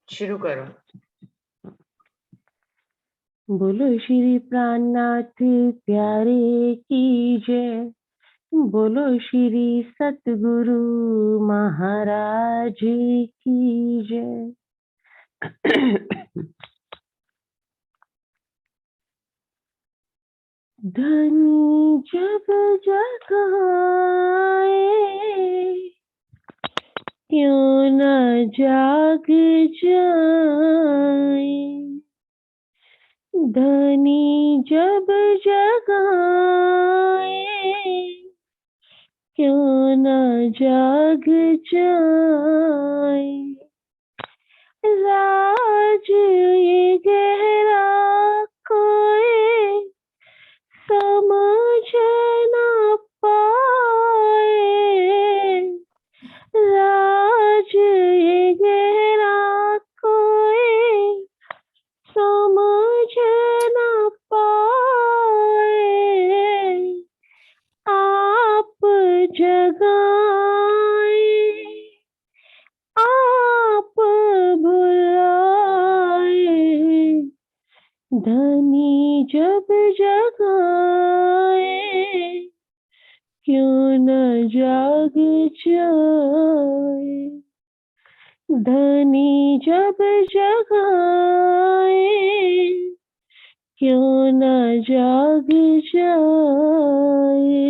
शुरू करो। बोलो श्री प्राणनाथ प्यारे की जय। बोलो श्री सतगुरु महाराज की जय। धनी जब जगाए क्यों न जाग जाए। धनी जब जगाए क्यों न जाग जाए। राज ये गहरा कोई समझ न पाए। राज ये गहरा कोई समझ न पाए। आप जगाए आप बुलाए। धनी जब जगाए क्यों न जाग जाए। धनी जब जगाए क्यों न जाग जाए।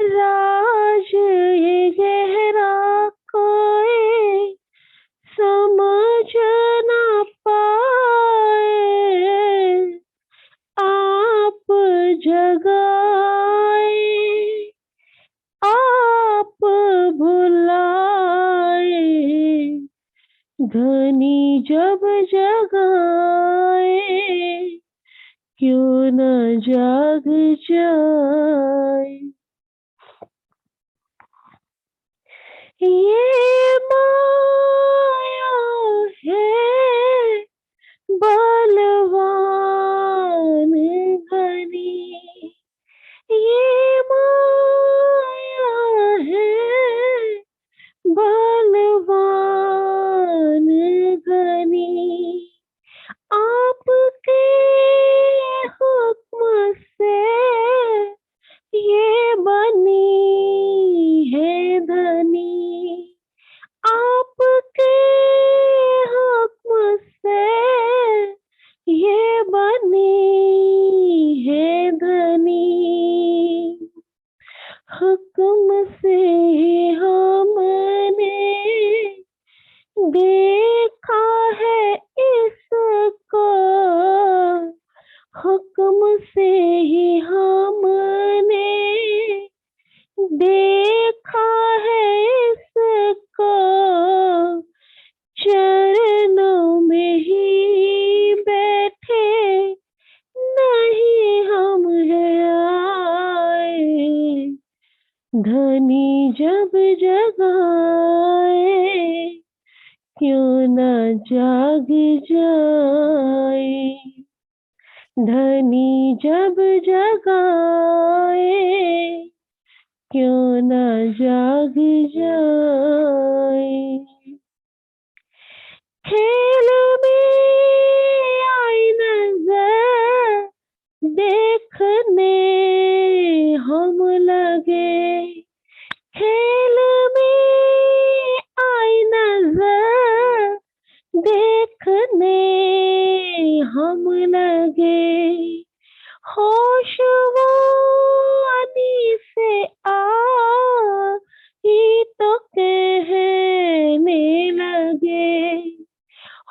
राज ये गहरा कोई समझ न पाए। आप जगाए आप बुलाए। धनी जब जगाए क्यों न जाग जाए। ये माया है बलवान घनी। ये माया है बलवान घनी। आपके हुक्म से ये बनी है धनी। आपके हुक्म से ये बनी है धनी। हुक्म से हमने देखा है इसको। हुक्म से ही हमने देखा है इसको। चरणों में ही बैठे नहीं हम है आए। धनी जब जगाए क्यों न जाग जाए। धनी जब जगाए क्यों न जाग जाए। खेल में आई नजर देखने हम लगे। खेल में आई नजर देखने हम लगे। होश वानी से ही तो कहने लगे।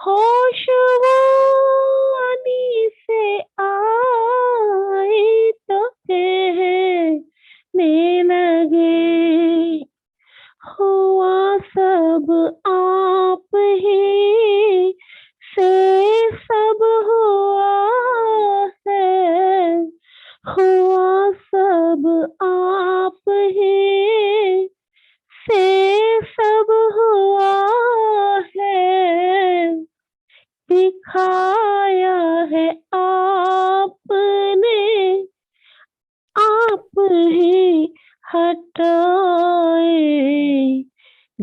होश वानी से आई तो कहने लगे। हुआ सब आप ही से सब हुआ है। हुआ सब आप ही से सब हुआ है। दिखाया है आपने आप ही हटाए।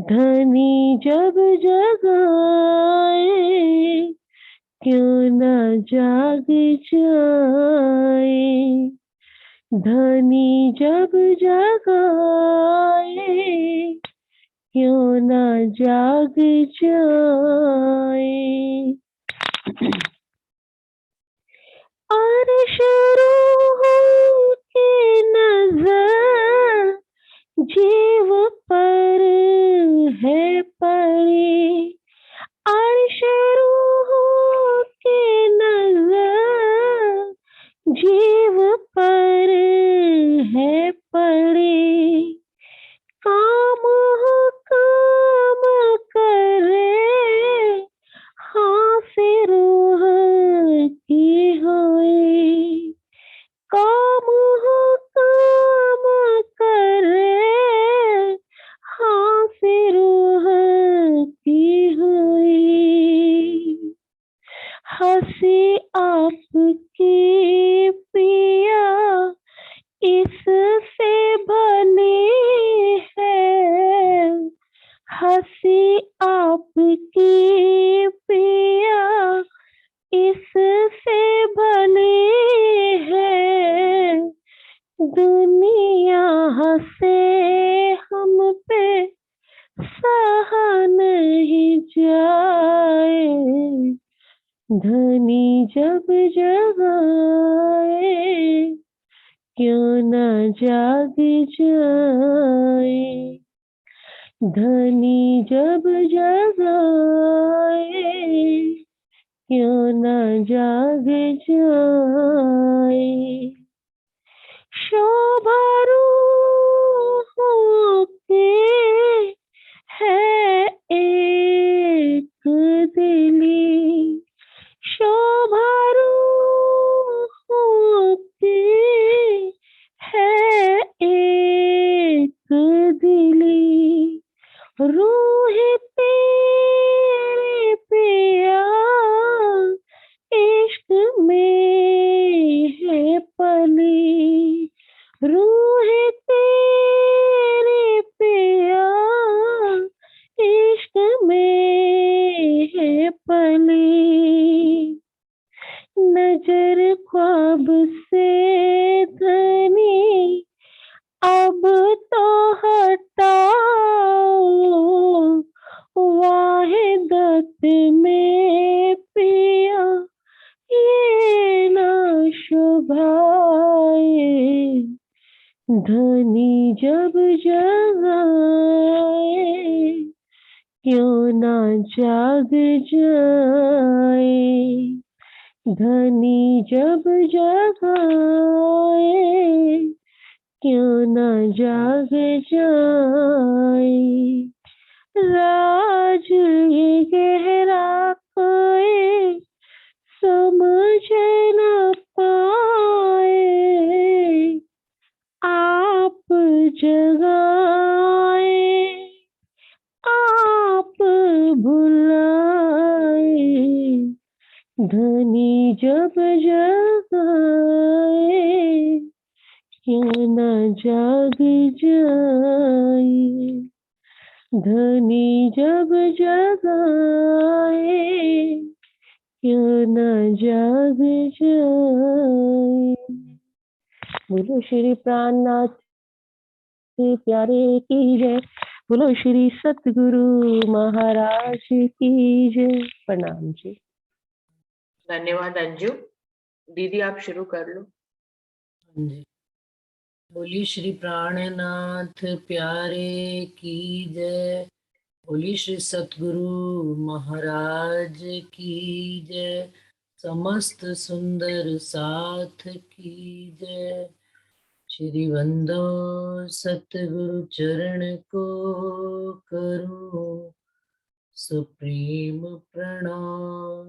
धनी जब जगाए क्यों न जाग जाए, धनी जब जगाए क्यों न जाग जाए। अर्श रूह की नजर जीव पर है पड़ी, अर्श रूह की नजर जीव पर है पड़ी, काम हो काम करे हाँ से रूह की हुई, काम हो काम करे हाँ से रूह की हुई। हंसी आपकी पिया इससे बनी है, हंसी आपकी पिया इससे बनी है, दुनिया हंसे हम पे सहा नहीं जाए, धनी जब जगाए क्यों न जाग जाए, धनी जब जगाए क्यों न जाग जाए। शोभा रूहों की है एक दिली, शोभा रूहों की है एक दिली, रूह तेरे पिया इश्क में है पली, रूह तेरे पिया इश्क में है पली, नजर ख्वाब से धनी अब तो हटाओ, वाहिदत में पिया ये ना शोभाए, धनी जब जगाए क्यों ना जाग जाए, धनी जब जगाए क्यों न जाग जाए। राज ये गहरा कोई समझ न पाए, आप जगाए आप बुलाए, धनी जब जगाए क्यों न जाग जाए, धनी जब जगाए क्यों न जाग जाए। बोलो श्री प्राणनाथ प्यारे की जय, बोलो श्री सतगुरु महाराज की जय। प्रणाम जी। धन्यवाद अंजू। दीदी आप शुरू कर लो। जी, बोली श्री प्राणनाथ प्यारे की जय, बोली श्री सतगुरु महाराज की जय, समस्त सुंदर साथ की जय। श्री वंदो सतगुरु चरण को करूं सुप्रीम प्रणाम,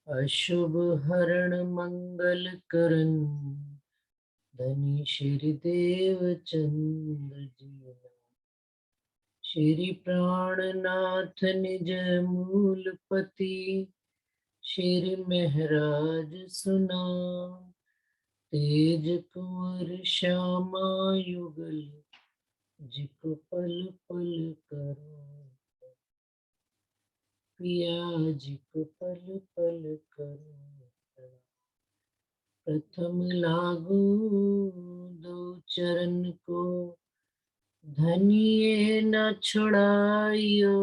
अशुभ हरण मंगल करन धनी श्री देव चंद्र जी, श्री प्राणनाथ निज मूलपति, श्री महराज सुना तेज कुंवर श्यामा युगल जिक पल पल करो, पिया जी को पल पल करूं प्रणाम। प्रथम लागू दो चरण को, धनिये न छुड़ाइयो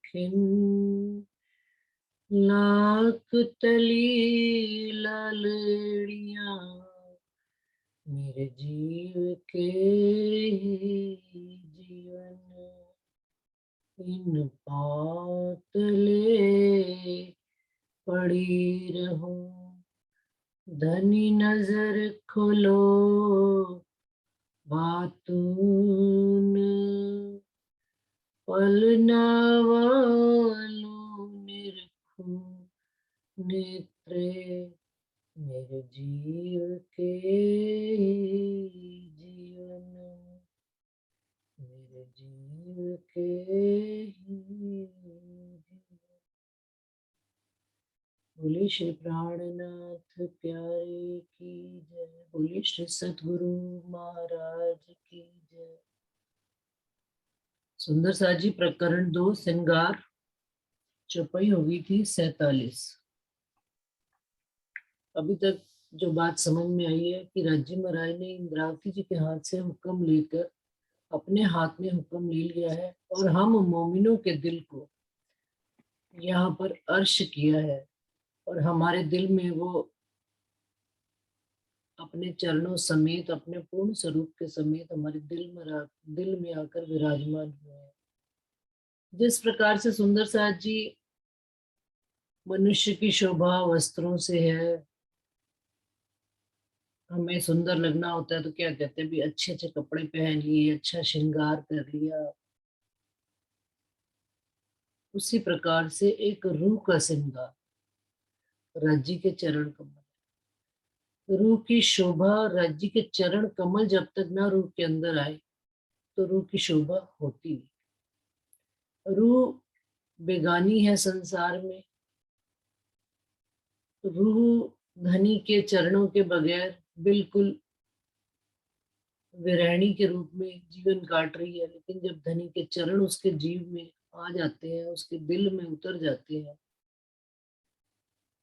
खिन। लाख तली लालड़ियां मेरे जीव के जीवन, इन पातले पड़ी रहूं। धनी नजर खोलो बातून, पलनावालो निरखूं नेत्रे मेरे जीव के जीवन, मेरे जीव के जीवन। बोलिए श्री प्राणनाथ प्यारे की जय। बोलिए श्री सतगुरु महाराज की जय। सुंदर सा जी प्रकरण 2 श्रृंगार, चौपाई हो गई थी 47। अभी तक जो बात समझ में आई है कि राज्य महाराज ने इंद्रावती जी के हाथ से हुक्म लेकर अपने हाथ में हुक्म ले लिया है और हम मोमिनों के दिल को यहाँ पर अर्श किया है और हमारे दिल में वो अपने चरणों समेत, अपने पूर्ण स्वरूप के समेत हमारे दिल में आकर विराजमान हुए हैं। जिस प्रकार से सुंदर साथ जी मनुष्य की शोभा वस्त्रों से है, हमें सुंदर लगना होता है तो क्या कहते हैं भी अच्छे अच्छे कपड़े पहन लिए, अच्छा श्रृंगार कर लिया। उसी प्रकार से एक रूह का श्रृंगार राज्य के चरण कमल, रूह की शोभा राज्य के चरण कमल जब तक ना रूह के अंदर आए तो रूह की शोभा होती नहीं। रूह बेगानी है संसार में, रूह धनी के चरणों के बगैर बिल्कुल विरहणी के रूप में जीवन काट रही है। लेकिन जब धनी के चरण उसके जीव में आ जाते हैं, उसके दिल में उतर जाते हैं,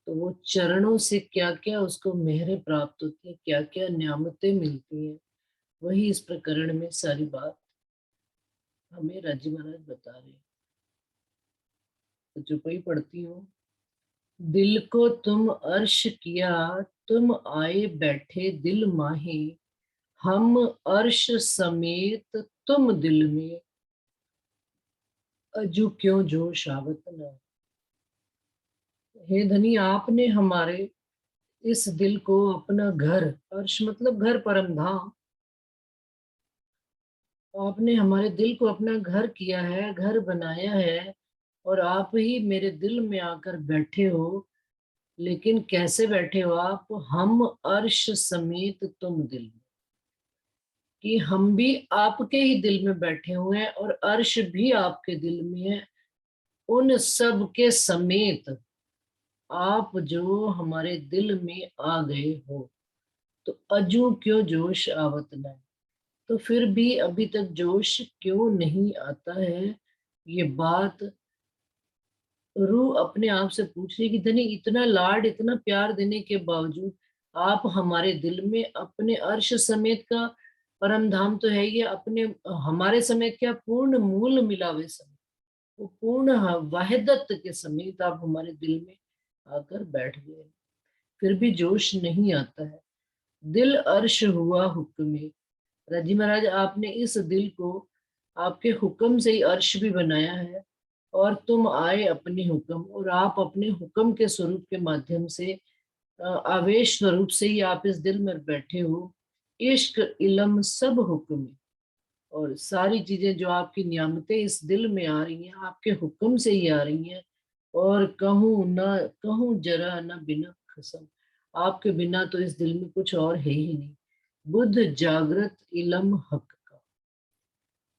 तो वो चरणों से क्या क्या उसको मेहरें प्राप्त होती है, क्या क्या नियामतें मिलती हैं, वही इस प्रकरण में सारी बात हमें राज्य महाराज बता रहे हैं। तो चुपई पढ़ती हूँ। दिल को तुम अर्श किया, तुम आए बैठे दिल माहे, हम अर्श समेत तुम दिल में, अजू क्यों जोश आवत न। हे धनी, आपने हमारे इस दिल को अपना घर, अर्श मतलब घर, परम धाम, आपने हमारे दिल को अपना घर किया है, घर बनाया है और आप ही मेरे दिल में आकर बैठे हो। लेकिन कैसे बैठे हो आप? हम अर्श समेत तुम दिल में, कि हम भी आपके ही दिल में बैठे हुए हैं और अर्श भी आपके दिल में है। उन सब के समेत आप जो हमारे दिल में आ गए हो, तो अजू क्यों जोश आवत न। तो फिर भी अभी तक जोश क्यों नहीं आता है, ये बात रूह अपने आप से पूछ रही कि धनी इतना लाड, इतना प्यार देने के बावजूद आप हमारे दिल में अपने अर्श समेत का, परम धाम तो है ये, अपने हमारे समेत क्या, पूर्ण मूल मिलावे समेत, वो पूर्ण वाहिदत के समेत आप हमारे दिल में आकर बैठ गए, फिर भी जोश नहीं आता है। दिल अर्श हुआ हुक्म। राजी महाराज, आपने इस दिल को आपके हुक्म से ही अर्श भी बनाया है और तुम आए अपने हुक्म, और आप अपने हुक्म के स्वरूप के माध्यम से, आवेश स्वरूप से ही आप इस दिल में बैठे हो। इश्क इल्म सब हुक्म, और सारी चीजें जो आपकी नियामतें इस दिल में आ रही हैं, आपके हुक्म से ही आ रही हैं। और कहूँ ना कहूँ जरा न बिना कसम, आपके बिना तो इस दिल में कुछ और है ही नहीं। बुद्ध जागृत इलम हक का,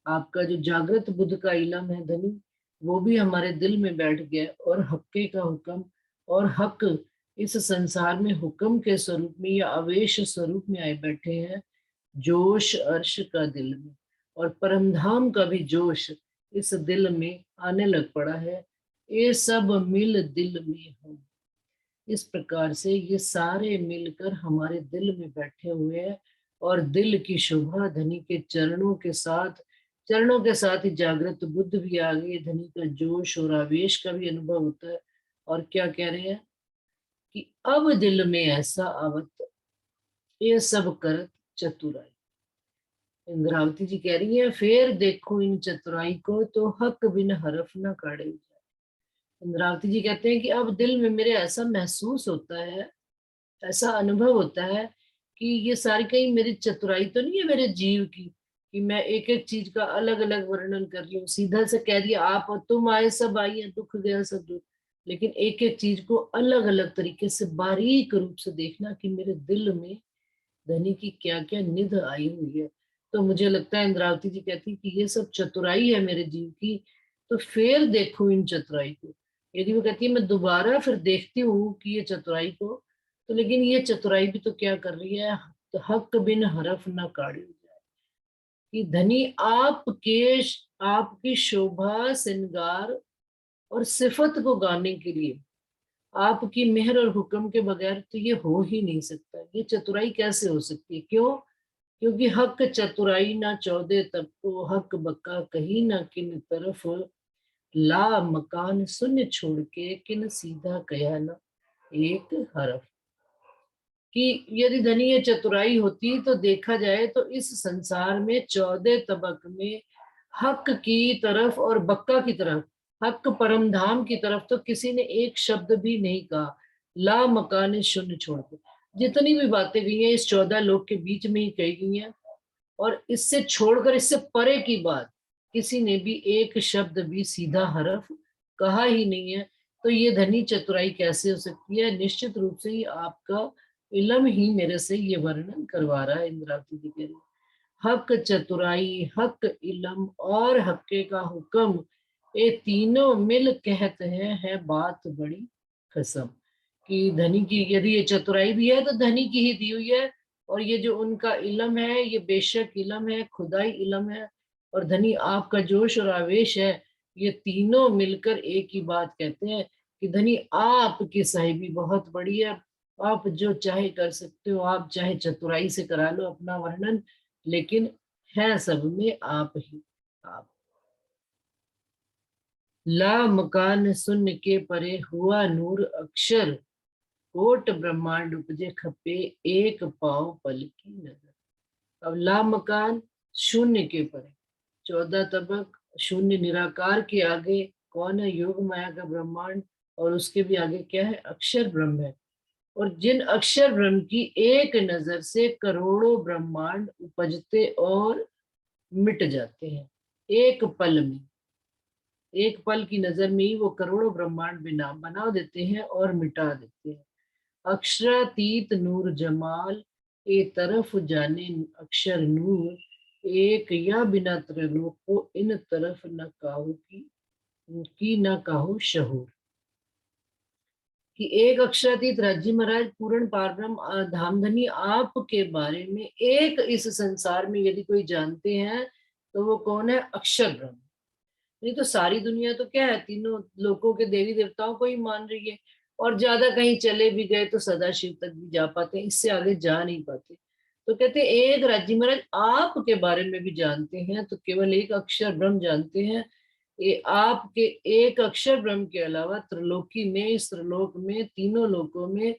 आपका जो जागृत बुद्ध का इलम है धनी, वो भी हमारे दिल में बैठ गया और हक्के का हुक्म, और हक इस संसार में हुक्म के स्वरूप में या आवेश स्वरूप में आए बैठे हैं। जोश अर्श का दिल में, और परमधाम का भी जोश इस दिल में आने लग पड़ा है। ये सब मिल दिल में हो। इस प्रकार से ये सारे मिलकर हमारे दिल में बैठे हुए हैं, और दिल की शोभा धनी के चरणों के साथ ही जागृत बुद्ध भी आ गई, धनी का जोश और आवेश का भी अनुभव होता है। और क्या कह रहे हैं कि अब दिल में ऐसा आवत, ये सब करत चतुराई। इंद्रावती जी कह रही है, फिर देखो इन चतुराई को तो हक बिन हरफ न काढ़े जाए। इंद्रावती जी कहते हैं कि अब दिल में मेरे ऐसा महसूस होता है, ऐसा अनुभव होता है कि ये सारी कहीं मेरी चतुराई तो नहीं है मेरे जीव की, कि मैं एक एक चीज का अलग अलग वर्णन कर रही हूँ। सीधा से कह दिया आप और तुम आए सब आइए, दुख गया सब दुख, लेकिन एक एक चीज को अलग अलग तरीके से बारीक रूप से देखना कि मेरे दिल में धनी की क्या क्या निध आई हुई है। तो मुझे लगता है इंद्रावती जी कहती कि ये सब चतुराई है मेरे जीव की, तो फिर देखो इन चतुराई को। यदि वो कहती है मैं दोबारा फिर देखती हूँ कि ये चतुराई को, तो लेकिन ये चतुराई भी तो क्या कर रही है, तो हक बिन हरफ न काढ़ी जाए, कि धनी आपकी शोभा श्रृंगार और सिफत को गाने के लिए आपकी मेहर और हुक्म के बगैर तो ये हो ही नहीं सकता। ये चतुराई कैसे हो सकती है? क्यों? क्योंकि हक चतुराई ना चौदे तब को, हक बक्का कहीं ना किन तरफ, ला मकान शून्य छोड़ के किन सीधा कया ना एक हरफ। कि यदि धनी ये चतुराई होती तो देखा जाए तो इस संसार में 14 तबक में हक की तरफ और बक्का की तरफ, हक परम धाम की तरफ तो किसी ने एक शब्द भी नहीं कहा, ला मकान शून्य छोड़ के। जितनी भी बातें गई हैं इस 14 लोग के बीच में ही कही गई हैं, और इससे छोड़कर इससे परे की बात किसी ने भी एक शब्द भी सीधा हरफ कहा ही नहीं है। तो ये धनी चतुराई कैसे हो सकती है? निश्चित रूप से ही आपका इलम ही मेरे से ये वर्णन करवा रहा है। इंद्रावती जी कह रही हक चतुराई, हक इलम और हक्के का हुक्म, ये तीनों मिल कहते हैं है बात बड़ी कसम। कि धनी की यदि ये चतुराई भी है तो धनी की ही दी हुई है, और ये जो उनका इलम है ये बेशक इलम है, खुदाई इलम है, और धनी आपका जोश और आवेश है, ये तीनों मिलकर एक ही बात कहते हैं कि धनी आपकी साहिबी बहुत बड़ी है। आप जो चाहे कर सकते हो, आप चाहे चतुराई से करा लो अपना वर्णन, लेकिन है सब में आप ही आप। ला मकान शून्य के परे हुआ नूर अक्षर, कोट ब्रह्मांड उपजे खपे एक पांव पल की नजर। अब ला मकान शून्य के परे, 14 तबक शून्य निराकार के आगे कौन है? योग माया का ब्रह्मांड, और उसके भी आगे क्या है? अक्षर ब्रह्म है। और जिन अक्षर ब्रह्म की एक नजर से करोड़ों ब्रह्मांड उपजते और मिट जाते हैं एक पल में, एक पल की नजर में ही वो करोड़ों ब्रह्मांड बना देते हैं और मिटा देते हैं। अक्षरातीत नूर जमाल, ए तरफ जाने अक्षर नूर, एक या बिना त्रलोक को इन तरफ न काहू की न काहू शहूर। कि एक अक्षरातीत राज्य महाराज पूर्ण पारब्रह्म धामधनी आपके बारे में एक इस संसार में यदि कोई जानते हैं तो वो कौन है? अक्षर ब्रह्म। नहीं तो सारी दुनिया तो क्या है, तीनों लोकों के देवी देवताओं को ही मान रही है, और ज्यादा कहीं चले भी गए तो सदा शिव तक भी जा पाते हैं, इससे आगे जा नहीं पाते। तो कहते हैं एक राज्य महाराज आपके बारे में भी जानते हैं, तो केवल एक अक्षर ब्रह्म जानते हैं। ये आपके एक अक्षर ब्रह्म के अलावा त्रिलोकी में, इस त्रिलोक में, तीनों लोकों में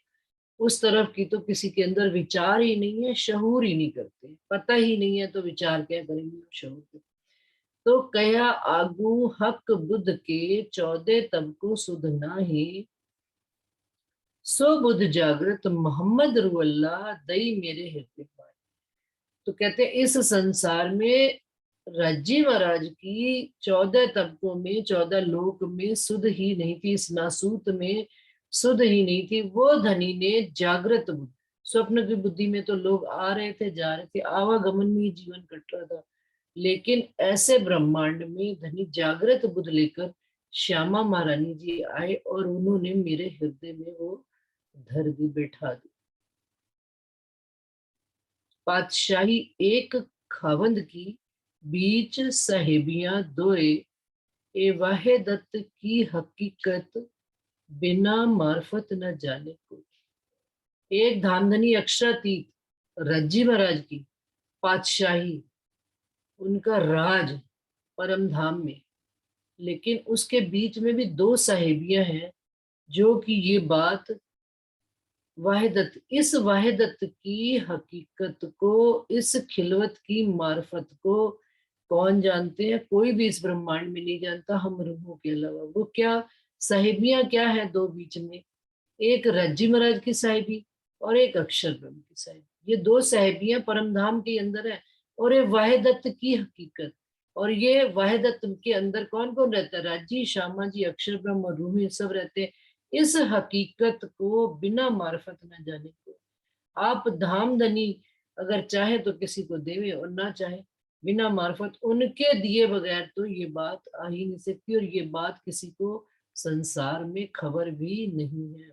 उस तरफ की तो किसी के अंदर विचार ही नहीं है, शहूर ही नहीं करते, पता ही नहीं है तो विचार क्या करेंगे शहूर के। तो कया आगू हक बुद्ध के 14 तब को सुध नाही, सो बुद्ध जागृत मोहम्मद रुअल्लाह दई मेरे हृदय पाए। तो कहते हैं इस संसार में राज्य महाराज की 14 तबकों में, 14 लोक में सुध ही नहीं थी, इस नासूत में सुध ही नहीं थी। वो धनी ने जागृत बुद्धि, स्वप्न की बुद्धि में तो लोग आ रहे थे जा रहे थे, आवागमन में ही जीवन कट रहा था, लेकिन ऐसे ब्रह्मांड में धनी जागृत बुद्ध लेकर श्यामा महारानी जी आए और उन्होंने मेरे हृदय में वो धर दी, बैठा दी। पातशाही एक खावंद की, बीच साहेबियां दोए, ए वाहिदत की हकीकत बिना मार्फत न जाने को। एक धामधनी अक्षरातीत रज्जी महाराज की पातशाही, उनका राज परम धाम में, लेकिन उसके बीच में भी दो साहेबियां हैं जो कि ये बात वाहिदत, इस वाहिदत की हकीकत को, इस खिलवत की मार्फत को कौन जानते हैं? कोई भी इस ब्रह्मांड में नहीं जानता, हम रूहों के अलावा। वो क्या साहिबियां क्या है दो बीच में? एक रज्जी महाराज की साहिबी और एक अक्षर ब्रह्म की साहिबी। ये दो साहिबियां परमधाम के अंदर है, और ये वाहिदत की हकीकत। और ये वाहिदत के अंदर कौन कौन रहता है? राजी, श्यामा जी, अक्षर ब्रह्म और रूही सब रहते हैं। इस हकीकत को बिना मार्फत न जाने को आप धामधनी अगर चाहे तो किसी को देवे, और ना चाहे बिना मार्फत उनके दिए बगैर तो ये बात आ ही नहीं सकती, और ये बात किसी को संसार में खबर भी नहीं है।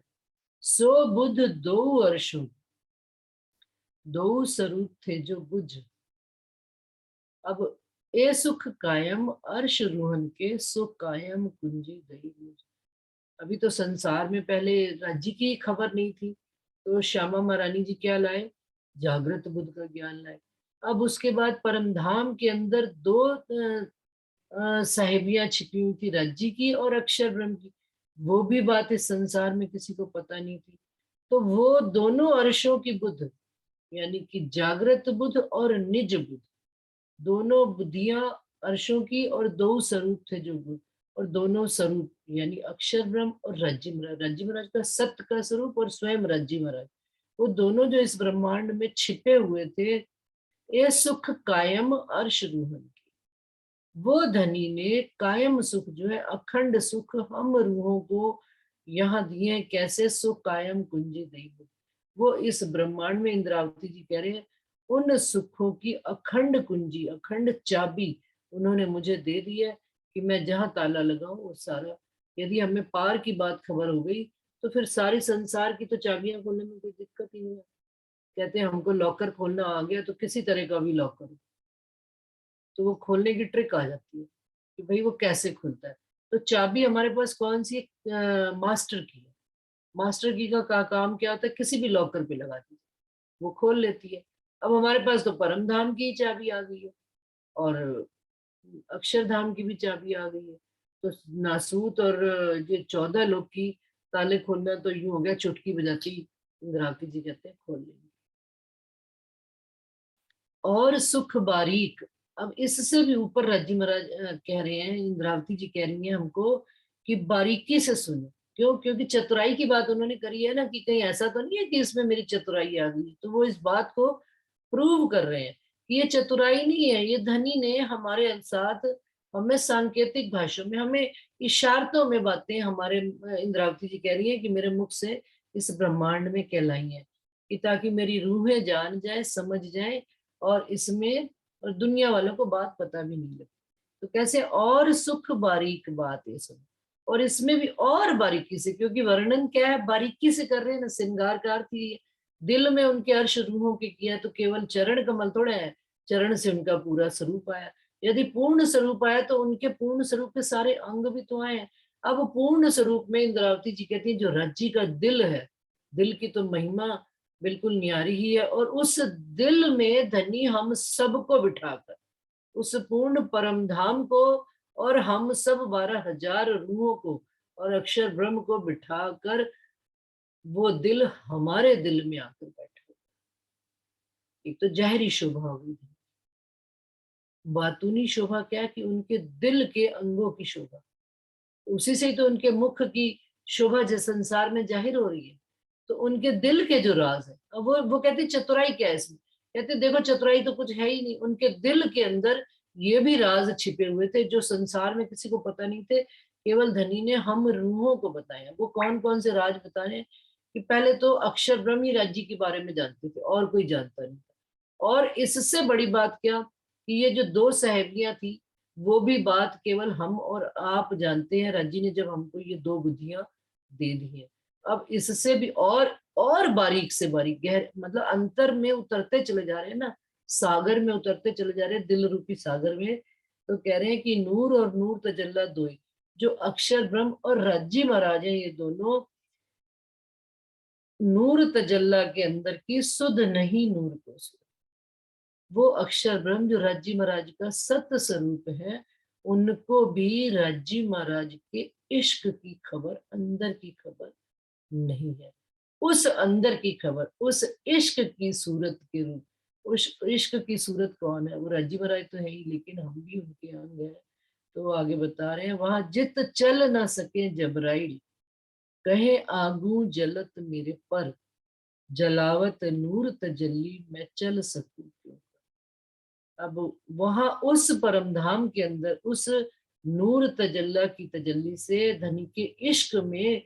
सो बुध दो अर्शों, दो स्वरूप थे जो बुझ, अब ए सुख कायम अर्श रूहन के, सुख कायम कुंजी गई बुझ। अभी तो संसार में पहले राज्य की खबर नहीं थी, तो श्यामा महारानी जी क्या लाए? जागृत बुद्ध का ज्ञान लाए। अब उसके बाद परमधाम के अंदर दो साहेबियां छिपी हुई थी, राज्य की और अक्षर ब्रह्म की। वो भी बात इस संसार में किसी को पता नहीं थी। तो वो दोनों अर्शों की बुद्ध, यानी कि जागृत बुद्ध और निज बुद्ध, दोनों बुद्धियां अर्शों की, और दो स्वरूप थे जो बुद्ध, और दोनों स्वरूप यानी अक्षर ब्रह्म और राज्य महाराज। राज्य महाराज का सत्य का स्वरूप और स्वयं राज्य महाराज, वो दोनों जो इस ब्रह्मांड में छिपे हुए थे, ये सुख कायम अर्श रूहन की। वो धनी ने कायम सुख जो है, अखंड सुख हम रूहों को यहाँ दिए। कैसे? सुख कायम कुंजी दई। वो इस ब्रह्मांड में, इंद्रावती जी कह रहे हैं, उन सुखों की अखंड कुंजी, अखंड चाबी उन्होंने मुझे दे दी है कि मैं जहां ताला लगाऊं वो सारा। यदि हमें पार की बात खबर हो गई तो फिर सारी संसार की तो चाबियां खोलने में कोई दिक्कत ही नहीं है। कहते हैं हमको लॉकर खोलना आ गया तो किसी तरह का भी लॉकर हो तो वो खोलने की ट्रिक आ जाती है कि भाई वो कैसे खुलता है। तो चाबी हमारे पास कौन सी है? मास्टर की है। मास्टर की का काम क्या होता है? किसी भी लॉकर पे लगा दीजिए, वो खोल लेती है। अब हमारे पास तो परम धाम की चाबी आ गई है, और अक्षरधाम की भी चाबी आ गई है। तो नासूत और ये 14 लोग की ताले खोलना तो यूं हो गया, चुटकी बजाती इंद्रावती जी कहते हैं खोल लेंगे। और सुख बारीक, अब इससे भी ऊपर राज्य महाराज कह रहे हैं, इंद्रावती जी कह रही हैं हमको कि बारीकी से सुनो। क्यों? क्योंकि चतुराई की बात उन्होंने करी है ना, कि कहीं ऐसा तो नहीं है कि इसमें मेरी चतुराई आ गई। तो वो इस बात को प्रूव कर रहे हैं कि ये चतुराई नहीं है, ये धनी ने हमारे साथ हमें सांकेतिक भाषा में, हमें इशारतों में बातें, हमारे इंद्रावती जी कह रही है कि मेरे मुख से इस ब्रह्मांड में कहलाई है, कि ताकि मेरी रूहें जान जाए, समझ जाए, और इसमें और दुनिया वालों को बात पता भी नहीं लगती। तो कैसे? और सुख बारीक बात है सब, और इसमें भी और बारीकी से, क्योंकि वर्णन क्या है? बारीकी से कर रहे हैं ना, श्रृंगार का अर्थ ही दिल में उनके अर्श रूहों के किया। तो केवल चरण कमल थोड़े है, चरण से उनका पूरा स्वरूप आया। यदि पूर्ण स्वरूप आया तो उनके पूर्ण स्वरूप के सारे अंग भी तो आए हैं। अब पूर्ण स्वरूप में इंद्रावती जी कहती है जो राज्य का दिल है, दिल की तो महिमा बिल्कुल न्यारी ही है। और उस दिल में धनी हम सबको बिठाकर, उस पूर्ण परम धाम को और हम सब 12,000 रूहों को और अक्षर ब्रह्म को बिठाकर वो दिल हमारे दिल में आकर बैठा। एक तो जाहिरी शोभा हुई, बातूनी शोभा क्या? कि उनके दिल के अंगों की शोभा, उसी से ही तो उनके मुख की शोभा जो संसार में जाहिर हो रही है। तो उनके दिल के जो राज है, अब वो कहते चतुराई क्या है इसमें? कहते देखो चतुराई तो कुछ है ही नहीं, उनके दिल के अंदर ये भी राज छिपे हुए थे जो संसार में किसी को पता नहीं थे, केवल धनी ने हम रूहों को बताया। वो कौन कौन से राज बताए? कि पहले तो अक्षर ब्रह्म ही राज्य के बारे में जानते थे और कोई जानता नहीं था। और इससे बड़ी बात क्या कि ये जो दो साहेबियां थी, वो भी बात केवल हम और आप जानते हैं। राज्य ने जब हमको ये दो बुद्धियां दे दी हैं, अब इससे भी और बारीक से बारीक गहर, मतलब अंतर में उतरते चले जा रहे हैं ना, सागर में उतरते चले जा रहे हैं, दिल रूपी सागर में। तो कह रहे हैं कि नूर और नूर तजल्ला दो ही, जो अक्षर ब्रह्म और राज्जी महाराज है, ये दोनों नूर तजल्ला के अंदर की सुध नहीं नूर को सुध। वो अक्षर ब्रह्म जो राज्जी महाराज का सत्य स्वरूप है, उनको भी राज्जी महाराज के इश्क की खबर, अंदर की खबर नहीं है। उस अंदर की खबर, उस इश्क की सूरत के रूप, उस इश्क की सूरत कौन है? वो राज्जी महाराज तो है ही, लेकिन हम भी उनके अंग हैं। तो आगे बता रहे हैं, वहां जित चल ना सके जबराइल, कहे आगू जलत मेरे पर, जलावत नूर तजल्ली मैं चल सकूं क्यों। अब वहां उस परमधाम के अंदर उस नूर तजल्ला की तजल्ली से धनी के इश्क में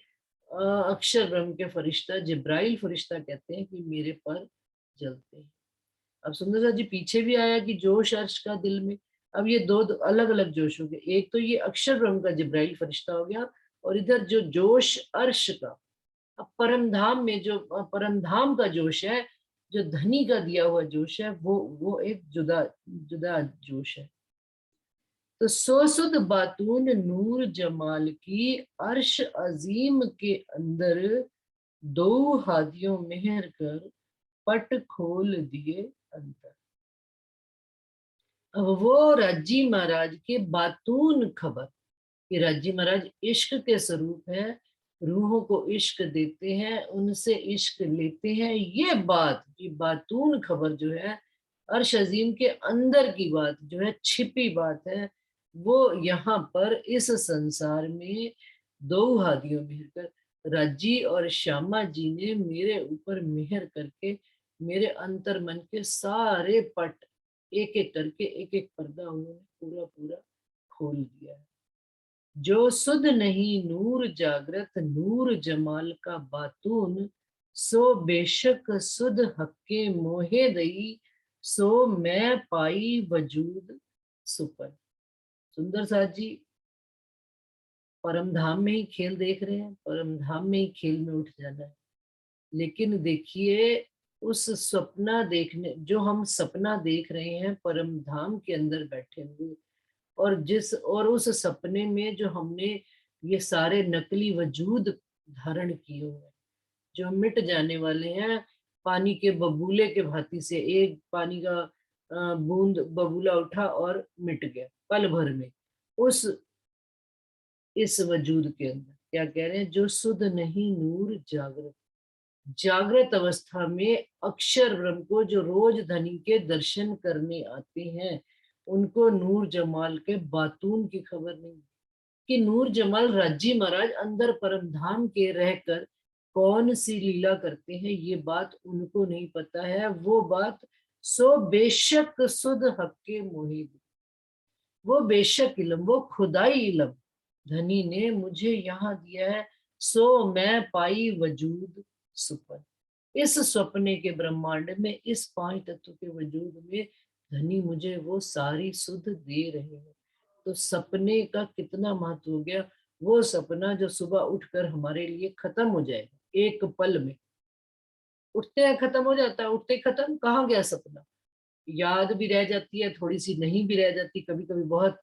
अक्षर ब्रह्म के फरिश्ता जिब्राइल फरिश्ता कहते हैं कि मेरे पर जलते हैं। अब सुंदर जी पीछे भी आया कि जोश अर्श का दिल में। अब ये दो अलग अलग जोश हो गए, एक तो ये अक्षर ब्रह्म का जिब्राइल फरिश्ता हो गया, और इधर जो जोश अर्श का, अब परमधाम में जो परमधाम का जोश है, जो धनी का दिया हुआ जोश है, वो एक जुदा जुदा जोश है। तो सोसुद बातून नूर जमाल की अर्श अजीम के अंदर दो हादियों मेहर कर पट खोल दिए अंतर। अब वो राज्जी महाराज के बातून खबर कि राज्जी महाराज इश्क के स्वरूप है, रूहों को इश्क देते हैं, उनसे इश्क लेते हैं, ये बात की बातून खबर जो है, अर्श अजीम के अंदर की बात जो है, छिपी बात है, वो यहाँ पर इस संसार में दो हादियों मेहर कर राज्जी और श्यामा जी ने मेरे ऊपर मेहर करके मेरे अंतर मन के सारे पट एक एक करके एक एक पर्दा उन्होंने पूरा पूरा खोल दिया है। जो सुध नहीं नूर जागृत नूर जमाल का बातून, सो बेशक सुध हक्के मोहे दई, सो मैं पाई वजूद सुपर। सुंदर साथ जी परमधाम में ही खेल देख रहे हैं, परमधाम में ही खेल में उठ जाना है। लेकिन देखिए उस सपना देखने, जो हम सपना देख रहे हैं परमधाम के अंदर बैठे हुए, और उस सपने में जो हमने ये सारे नकली वजूद धारण किए हुए हैं, जो मिट जाने वाले हैं, पानी के बबूले के भांति से एक पानी का बूंद बबूला उठा और मिट गया पल भर में। उस इस वजूद के अंदर क्या कह रहे हैं, जो सुध नहीं नूर जागृत, जागृत अवस्था में अक्षर ब्रह्म को जो रोज धनी के दर्शन करने आते हैं, उनको नूर जमाल के बातून की खबर नहीं कि नूर जमाल राज्जी महाराज अंदर परमधाम के रहकर कौन सी लीला करते हैं, ये बात उनको नहीं पता है। वो बात सो बेशक सुध हक्के मोहिद, वो बेशक इल्म, वो खुदाई इल्म धनी ने मुझे यहाँ दिया है, सो मैं पाई वजूद सुपर। इस सपने के ब्रह्मांड में, इस पांच तत्व के वजूद में धनी मुझे वो सारी सुध दे रहे हैं। तो सपने का कितना महत्व हो गया। वो सपना जो सुबह उठकर हमारे लिए खत्म हो जाएगा एक पल में, उठते हैं खत्म हो जाता है, उठते खत्म, कहाँ गया सपना। याद भी रह जाती है, थोड़ी सी नहीं भी रह जाती, कभी कभी बहुत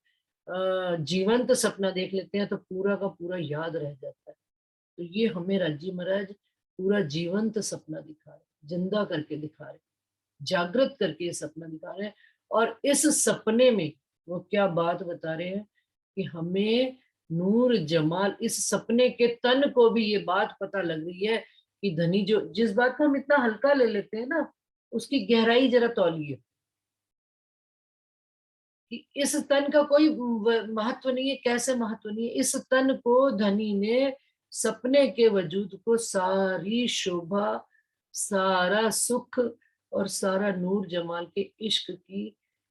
जीवंत सपना देख लेते हैं तो पूरा का पूरा याद रह जाता है। तो ये हमें राज्जी महाराज पूरा जीवंत सपना दिखा रहे, जिंदा करके दिखा रहे, जागृत करके सपना दिखा रहे हैं। और इस सपने में वो क्या बात बता रहे हैं कि हमें नूर जमाल, इस सपने के तन को भी ये बात पता लग रही है कि धनी जो जिस बात को हम इतना हल्का ले लेते हैं ना, उसकी गहराई जरा तौलिए कि इस तन का कोई महत्व नहीं है। कैसे महत्व नहीं है? इस तन को धनी ने सपने के वजूद को सारी शोभा, सारा सुख और सारा नूर जमाल के इश्क की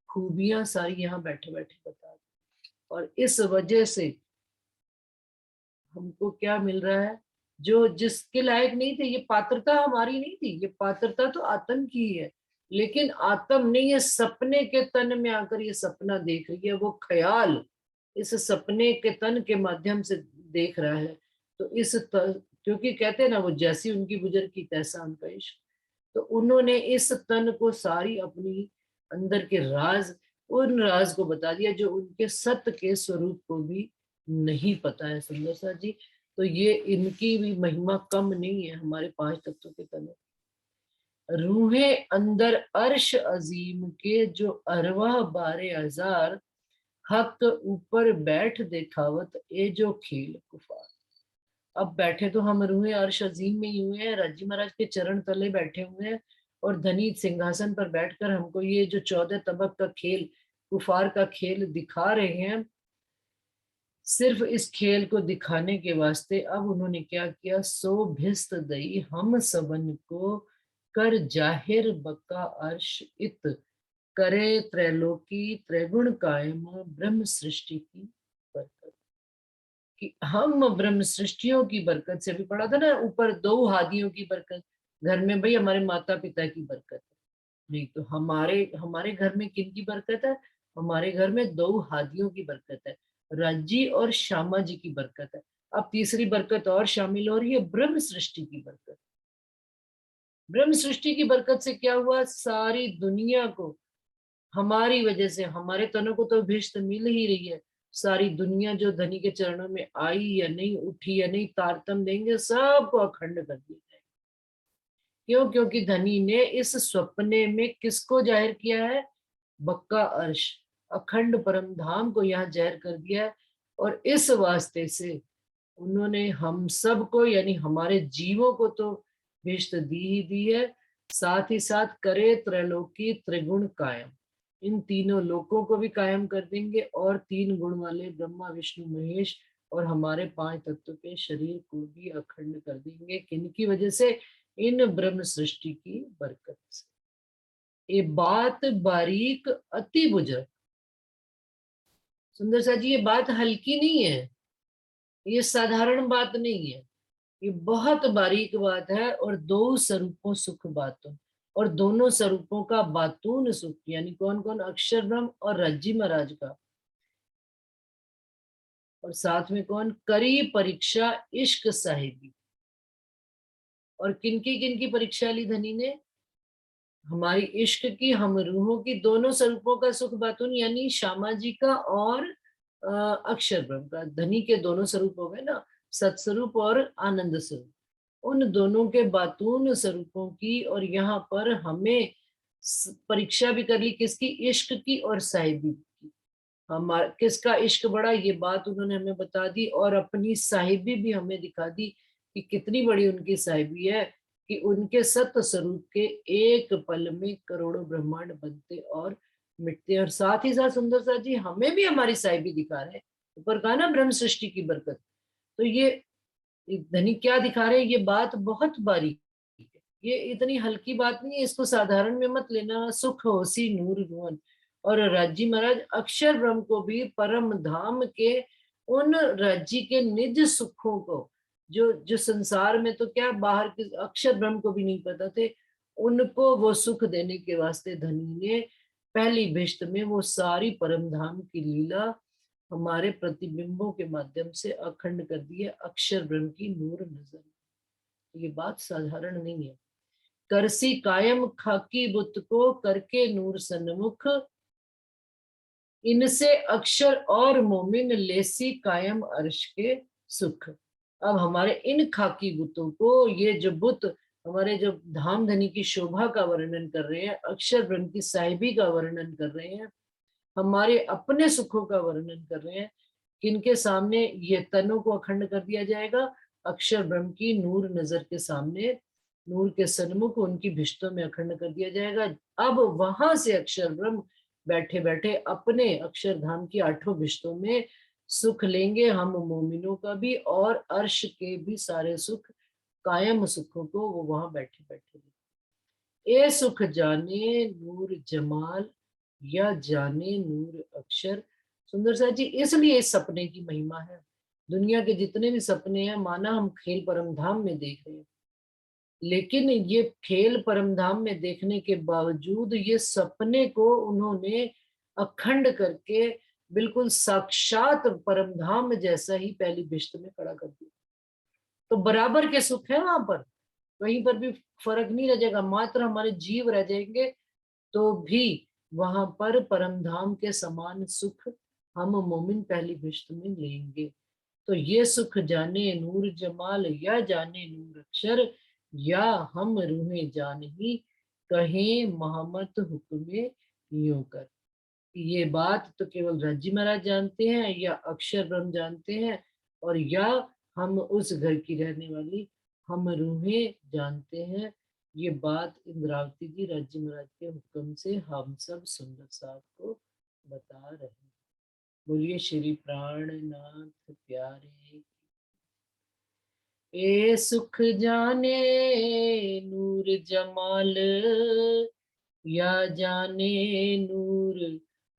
खूबियां सारी यहाँ बैठे बैठे बता दी। और इस वजह से हमको क्या मिल रहा है, जो जिसके लायक नहीं थे, ये पात्रता हमारी नहीं थी, ये पात्रता तो आत्म की है। लेकिन आत्म ने ये सपने के तन में आकर ये सपना देख रही है, वो ख्याल इस सपने के तन के माध्यम से देख रहा है। तो क्योंकि कहते हैं ना, वो जैसी उनकी गुजर की तैसा उनका इश्क। तो उन्होंने इस तन को सारी अपनी अंदर के राज उन राज को बता दिया जो उनके सत्य के स्वरूप को भी नहीं पता है। सुंदर सा जी, तो ये इनकी भी महिमा कम नहीं है हमारे पांच तत्वों के तले। रूहें अंदर अर्श अजीम के जो अरवाह 12,000, हक ऊपर बैठ देखावत ए जो खेल कुफार। अब बैठे तो हम रूहें अर्श अजीम में ही हुए हैं, राजी महाराज के चरण तले बैठे हुए हैं, और धनी सिंहासन पर बैठकर हमको ये जो 14 तबक का खेल, कुफार का खेल दिखा रहे हैं। सिर्फ इस खेल को दिखाने के वास्ते अब उन्होंने क्या किया, सो भिस्त दई हम सबन को कर जाहिर बका अर्श इत, करे त्रैलोकी त्रैगुण कायम ब्रह्म सृष्टि की बरकत। कि हम ब्रह्म सृष्टियों की बरकत से, भी पढ़ा था ना ऊपर, 2 हादियों की बरकत। घर में भाई हमारे माता पिता की बरकत है, नहीं तो हमारे हमारे घर में किन की बरकत है? हमारे घर में 2 हादियों की बरकत है, राज्जी और श्यामा जी की बरकत है। अब तीसरी बरकत और शामिल हो रही है, ब्रह्म सृष्टि की बरकत। ब्रह्म सृष्टि की बरकत से क्या हुआ, सारी दुनिया को हमारी वजह से, हमारे तनों को तो भिष्ट मिल ही रही है, सारी दुनिया जो धनी के चरणों में आई या नहीं, उठी या नहीं, तारतम देंगे, सबको अखंड कर दिया जाएगा। क्यों? क्योंकि धनी ने इस स्वप्ने में किसको जाहिर किया है? बक्का अर्श, अखंड परम धाम को यहाँ जाहिर कर दिया है। और इस वास्ते से उन्होंने हम सब को, यानी हमारे जीवों को तो भिष्ट दी ही दी है, साथ ही साथ करे त्रैलोकी त्रिगुण कायम, इन तीनों लोकों को भी कायम कर देंगे, और 3 गुण वाले ब्रह्मा विष्णु महेश और हमारे 5 तत्व के शरीर को भी अखंड कर देंगे। किनकी वजह से? इन ब्रह्म सृष्टि की बरकत से। ये बात बारीक अति बुजुर्ग। सुंदर सा जी, ये बात हल्की नहीं है, ये साधारण बात नहीं है, ये बहुत बारीक बात है। और 2 स्वरूपों सुख बातों, और दोनों स्वरूपों का बातून सुख, यानी कौन कौन? अक्षर ब्रह्म और रज्जी महाराज का। और साथ में कौन? करी परीक्षा इश्क साहिबी। और किनकी परीक्षा ली धनी ने? हमारी इश्क की, हम रूहों की, दोनों स्वरूपों का सुख बातून, यानी श्यामा जी का और अक्षर ब्रह्म का। धनी के दोनों स्वरूप हो गए ना, सत्स्वरूप और आनंद स्वरूप, उन दोनों के बातून स्वरूपों की। और यहाँ पर हमें परीक्षा भी कर ली, किसकी? इश्क की और साहिबी की। हमारा किसका इश्क बड़ा, ये बात उन्होंने हमें बता दी, और अपनी साहिबी भी हमें दिखा दी कि कितनी बड़ी उनकी साहिबी है, कि उनके सत्य स्वरूप के एक पल में करोड़ों ब्रह्मांड बनते और मिटते। और साथ ही साथ सुंदर सा जी हमें भी हमारी साहिबी दिखा रहे हैं। ऊपर कहा ना ब्रह्म सृष्टि की बरकत, तो ये धनी क्या दिखा रहे हैं, ये बात बहुत बारीक है, ये इतनी हल्की बात नहीं है, इसको साधारण में मत लेना। सुख होसी नूर रुअन। और राज्जी महाराज अक्षर ब्रह्म को भी परम धाम के उन राज्जी के निज सुखों को, जो जो संसार में तो क्या बाहर के अक्षर ब्रह्म को भी नहीं पता थे, उनको वो सुख देने के वास्ते धनी ने पहली भिष्ट में वो सारी परम धाम की लीला हमारे प्रतिबिंबों के माध्यम से अखंड कर दी है, अक्षर ब्रह्म की नूर नजर। ये बात साधारण नहीं है। करसी कायम खाकी बुत को करके नूर सन्मुख, इनसे अक्षर और मोमिन लेसी कायम अर्श के सुख। अब हमारे इन खाकी बुतों को, ये जो बुत हमारे जो धाम धनी की शोभा का वर्णन कर रहे हैं, अक्षर ब्रह्म की साहिबी का वर्णन कर रहे हैं, हमारे अपने सुखों का वर्णन कर रहे हैं, किनके सामने? ये तनों को अखंड कर दिया जाएगा, अक्षर ब्रह्म की नूर नजर के सामने, नूर के सन्मुख उनकी भिष्टों में अखंड कर दिया जाएगा। अब वहां से अक्षर ब्रह्म बैठे बैठे अपने अक्षरधाम की 8 भिष्टों में सुख लेंगे, हम मोमिनों का भी और अर्श के भी सारे सुख, कायम सुखों को वो वहां बैठे बैठे। ए सुख जाने नूर जमाल या जाने नूर अक्षर। सुंदर सा जी, इसलिए इस सपने की महिमा है। दुनिया के जितने भी सपने हैं, माना हम खेल परम धाम में देख रहे हैं, लेकिन ये खेल परम धाम में देखने के बावजूद ये सपने को उन्होंने अखंड करके बिल्कुल साक्षात परम धाम जैसा ही पहली भिष्ट में खड़ा कर दिया। तो बराबर के सुख है वहां पर, कहीं पर भी फर्क नहीं रह जाएगा, मात्र हमारे जीव रह जाएंगे तो भी वहां पर परम धाम के समान सुख हम मोमिन पहली बिश्त में लेंगे। तो ये सुख जाने नूर जमाल या जाने नूर अक्षर, या हम रूहें जान ही कहें मोहम्मद हुक्मे यूं कर। ये बात तो केवल राजी महाराज जानते हैं या अक्षर ब्रह्म जानते हैं, और या हम उस घर की रहने वाली हम रूहें जानते हैं। ये बात इंद्रावती जी राजी महाराज के हुक्म से हम सब सुंदर साहब को बता रहे हैं। बोलिए श्री प्राणनाथ प्यारे। ए सुख जाने नूर जमाल, या जाने नूर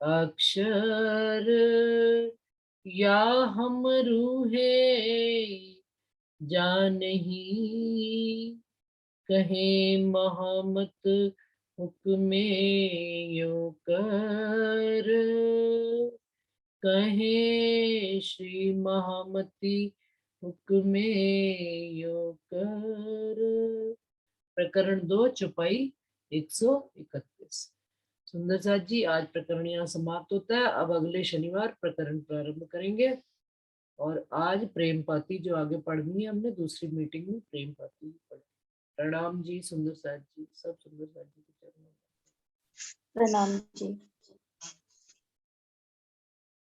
अक्षर, या हम रूहे जान ही कहे मोहम्मद हुक्मे यूं कर। कहे श्री महामती हुक्मे यूं कर। प्रकरण 2 चौपाई 131। सुंदर साथ जी, आज प्रकरण यहाँ समाप्त होता है। अब अगले शनिवार प्रकरण प्रारंभ करेंगे। और आज प्रेम पाती जो आगे पढ़नी है हमने दूसरी मीटिंग में प्रेम पाती पढ़। प्रणाम जी सुंदर साथ जी, सब सुंदर साथ जी के चरणों में। प्रणाम जी।